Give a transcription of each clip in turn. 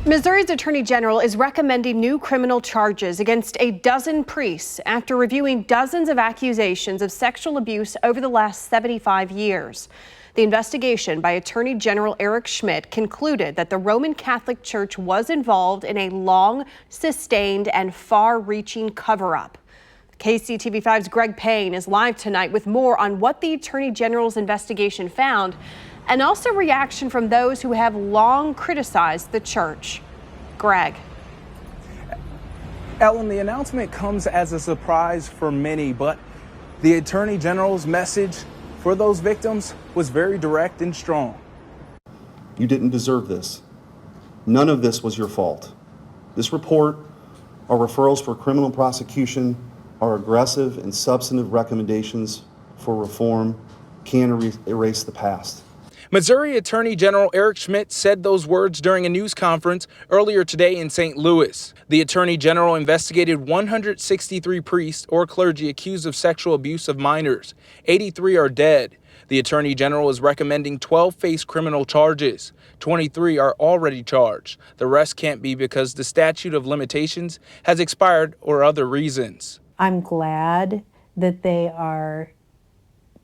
Missouri's Attorney General is recommending new criminal charges against a dozen priests after reviewing dozens of accusations of sexual abuse over the last 75 years. The investigation by Attorney General Eric Schmidt concluded that the Roman Catholic Church was involved in a long, sustained, and far-reaching cover-up. KCTV5's Greg Payne is live tonight with more on what the Attorney General's investigation found, and also reaction from those who have long criticized the church. Greg. Ellen, the announcement comes as a surprise for many, but the Attorney General's message for those victims was very direct and strong. You didn't deserve this. None of this was your fault. This report, our referrals for criminal prosecution, our aggressive and substantive recommendations for reform can erase the past. Missouri Attorney General Eric Schmidt said those words during a news conference earlier today in St. Louis. The Attorney General investigated 163 priests or clergy accused of sexual abuse of minors. 83 are dead. The Attorney General is recommending 12 face criminal charges. 23 are already charged. The rest can't be because the statute of limitations has expired or other reasons. I'm glad that they are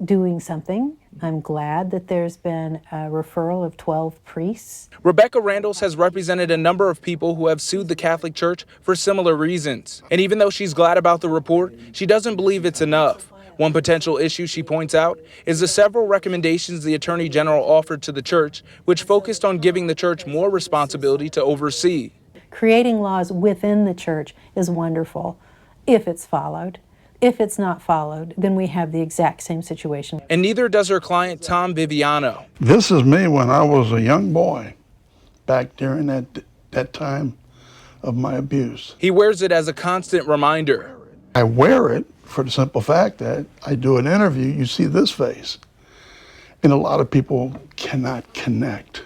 doing something. I'm glad that there's been a referral of 12 priests. Rebecca RANDLES has represented a number of people who have sued the Catholic Church for similar reasons. And even though she's glad about the report, she doesn't believe it's enough. One potential issue she points out is the several recommendations the Attorney General offered to the church, which focused on giving the church more responsibility to oversee. Creating laws within the church is wonderful if it's followed. If it's not followed, then we have the exact same situation. And neither does her client, Tom VIVIANO. This is me when I was a young boy, back during that time of my abuse. He wears it as a constant reminder. I wear it for the simple fact that I do an interview, you see this face, and a lot of people cannot connect.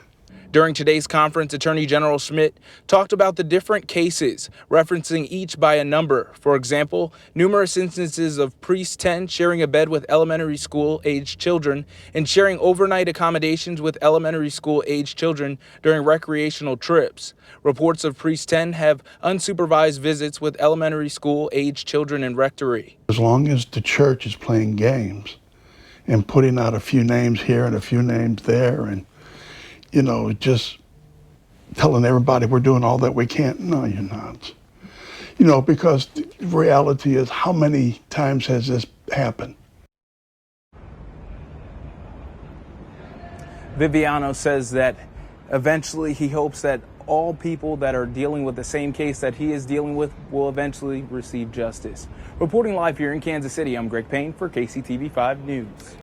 During today's conference, Attorney General Schmidt talked about the different cases, referencing each by a number. For example, numerous instances of priest 10 sharing a bed with elementary school-aged children and sharing overnight accommodations with elementary school-aged children during recreational trips. Reports of priest 10 have unsupervised visits with elementary school-aged children in rectory. As long as the church is playing games and putting out a few names here and a few names there and just telling everybody we're doing all that we can. No, you're not. Because the reality is, how many times has this happened? VIVIANO says that eventually he hopes that all people that are dealing with the same case that he is dealing with will eventually receive justice. Reporting live here in Kansas City, I'm Greg Payne for KCTV5 News.